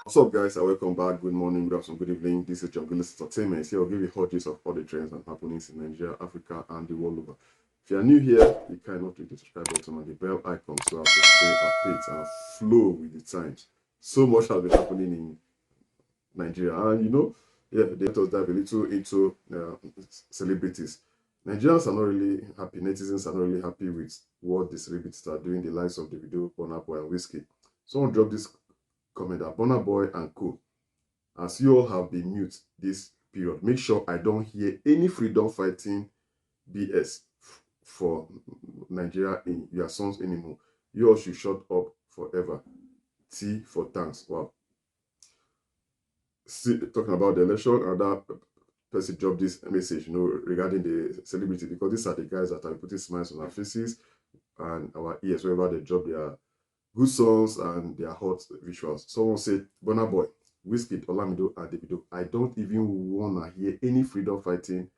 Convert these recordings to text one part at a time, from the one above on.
What's up, guys? And welcome back. Good morning, good afternoon, good evening. This is John Gillis Entertainment. Here I'll give you hot gist of all the trends and happenings in Nigeria, Africa, and the world over. If you are new here, you cannot click the subscribe button and the bell icon so as to stay updated and flow with the times. So much has been happening in Nigeria, and they let us dive a little into celebrities. Nigerians are not really happy. Netizens are not really happy with what the celebrities are doing. The likes of Davido, Burna Boy, and Whiskey. Someone dropped this comment that Burna Boy and Co, as you all have been mute this period, make sure I don't hear any freedom fighting BS for Nigeria in your songs anymore. You all should shut up forever. T for thanks. Wow. See, talking about the election, another person dropped this message, regarding the celebrity, because these are the guys that are putting smiles on our faces and our ears wherever they drop their good songs and their hot visuals. Someone said, Burna Boy, Whiskey, Olamido, and Davido, I don't even want to hear any freedom fighting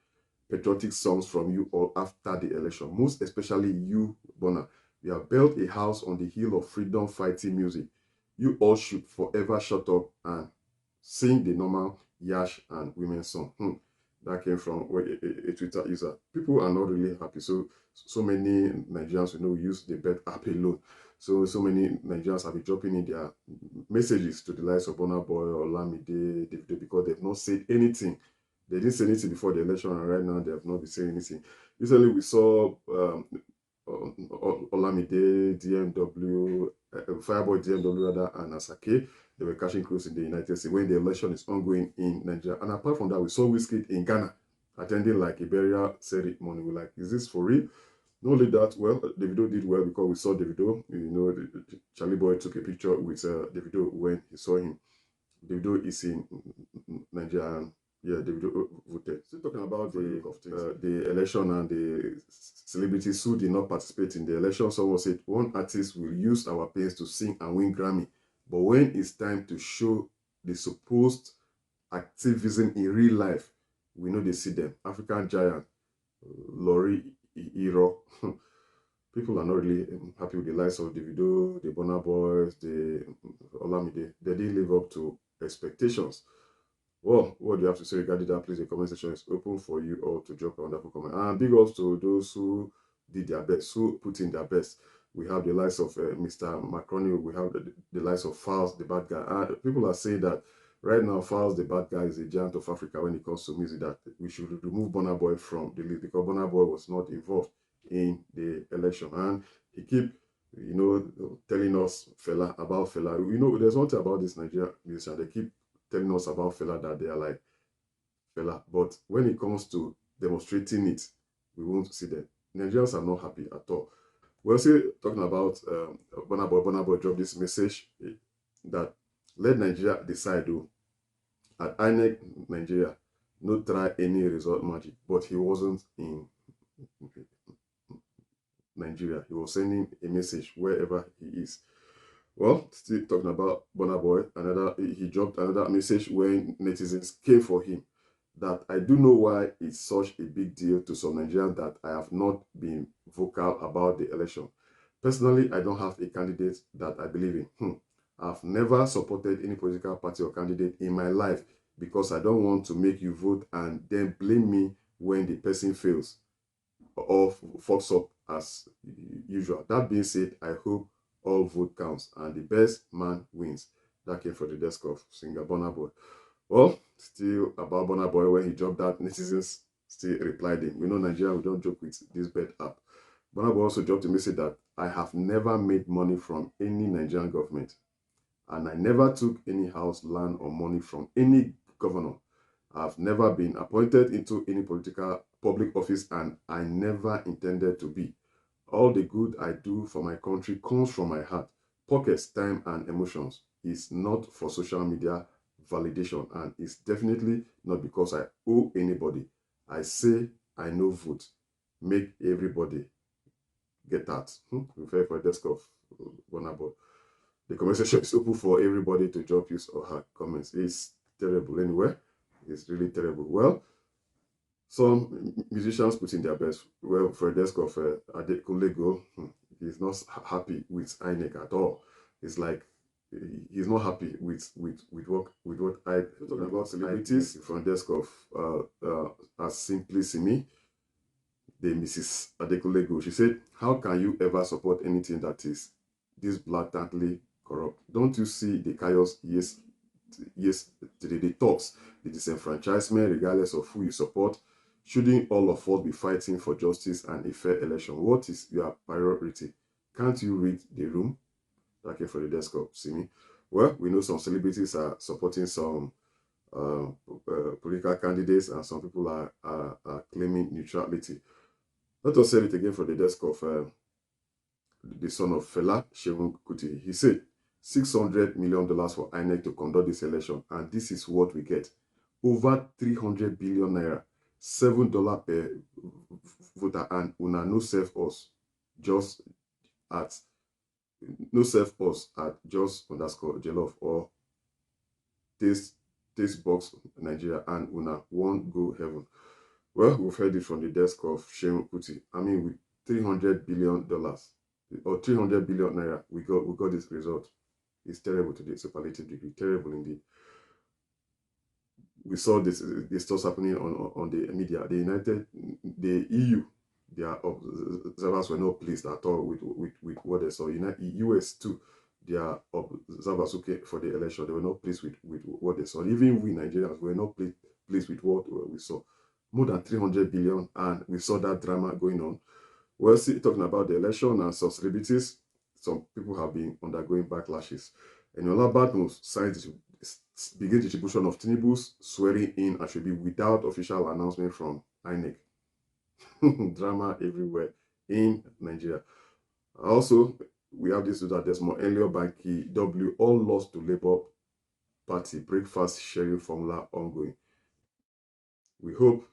patriotic songs from you all after the election. Most especially you, Burna. You have built a house on the hill of freedom fighting music. You all should forever shut up and sing the normal Yash and women song. That came from a Twitter user. People are not really happy. So many Nigerians use the bet app alone. So many Nigerians have been dropping in their messages to the likes of Burna Boy or Lamide, Davido, because they've not said anything. They didn't say anything before the election, and right now they have not been saying anything. Recently, we saw Olamide, DMW, Fireboy DMW rather, and Asake. They were catching cruise in the United States when the election is ongoing in Nigeria. And apart from that, we saw Whiskey in Ghana attending like a burial ceremony. We're like, is this for real? Not only that, well, Davido did well because we saw Davido. Charlie Boy took a picture with Davido when he saw him. Davido is in Nigeria. And yeah, Davido voted. Still talking about the election and the celebrities who did not participate in the election. Someone said one artist will use our pains to sing and win Grammy, but when it's time to show the supposed activism in real life, we know they see them. African giant, Lori Iro. People are not really happy with the likes of Davido, the Burna Boys, the Olamide. They didn't live up to expectations. Well, what do you have to say regarding that? Please, the comment section is open for you all to drop a wonderful comment. And big ups to those who did their best, who put in their best. We have the likes of Mr. Macronio, we have the likes of Fowles, the bad guy. And people are saying that right now, Fowles, the bad guy, is a giant of Africa when it comes to music, that we should remove Burna Boy from the list because Burna Boy was not involved in the election. And he keep telling us about Fela. There's one thing about this Nigerian musician. They keep telling us about Fela that they are like Fela. But when it comes to demonstrating it, we won't see them. Nigerians are not happy at all. We're still talking about Burna Boy. Burna Boy dropped this message that let Nigeria decide though. At INEC Nigeria, no try any result magic. But he wasn't in Nigeria. He was sending a message wherever he is. Well, still talking about Burna Boy, he dropped another message when netizens came for him, that I do know why it's such a big deal to some Nigerians that I have not been vocal about the election. Personally, I don't have a candidate that I believe in. I've never supported any political party or candidate in my life because I don't want to make you vote and then blame me when the person fails or fucks up as usual. That being said, I hope all vote counts and the best man wins. That came from the desk of singer Burna Boy. Well, still about Burna Boy, when he dropped that, netizens still replied him. We know Nigeria, we don't joke with this bed app. Burna Boy also dropped a message that I have never made money from any Nigerian government, and I never took any house, land, or money from any governor. I've never been appointed into any political public office, and I never intended to be. All the good I do for my country comes from my heart, pockets, time, and emotions. It's not for social media validation, and it's definitely not because I owe anybody. I say I know vote. Make everybody get that. Refer for a desk of Burna Boy. The conversation is open for everybody to drop his or her comments. It's terrible anyway. It's really terrible. Well, some musicians put in their best. Well, for a desk of Adekunle Gold, he's not happy with INEC at all. It's like he's not happy with what I talking about celebrities from desk of as Simply Simi, the Mrs. Adekunle. She said, "How can you ever support anything that is this blatantly corrupt? Don't you see the chaos? Yes, the talks, the disenfranchisement, regardless of who you support. Shouldn't all of us be fighting for justice and a fair election? What is your priority? Can't you read the room?" That came from the desk of Simi. Well, we know some celebrities are supporting some political candidates, and some people are claiming neutrality. Let us say it again from the desk of the son of Fela, Seun Kuti. He said, $600 million for INEC to conduct this election, and this is what we get. Over 300 billion naira, $7 per voter, and una no serve us just at just underscore jollof or taste box Nigeria, and una won't go heaven. Well, we've heard it from the desk of Seun Kuti. I mean, with $300 billion or 300 billion naira, we got this result. It's terrible to the superlative degree, terrible indeed. We saw this stuff happening on the media. The EU, their observers were not pleased at all with what they saw. US too, their observers who came for the election, they were not pleased with what they saw. Even we Nigerians were not pleased with what we saw. More than 300 billion, and we saw that drama going on. We're still talking about the election and some celebrities. Some people have been undergoing backlashes. And Ola news begin distribution of Tinubu's swearing in and should be without official announcement from INEC. Drama everywhere in Nigeria. Also, we have this that there's more Elio Banki W all lost to Labour Party breakfast sharing formula ongoing. We hope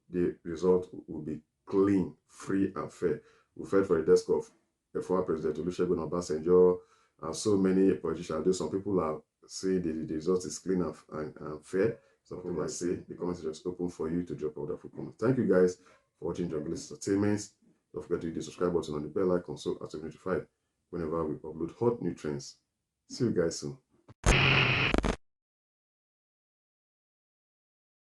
the result will be clean, free, and fair. We've heard for the desk of the former President Olusegun Obasanjo and so many politicians. Though some people are saying the result is clean and fair. Some people are saying the comments are just open for you to drop all the comments. Thank you guys for watching Junglist Entertainment. Don't forget to hit the subscribe button on the bell icon so as to be notified whenever we upload hot new trends. See you guys soon.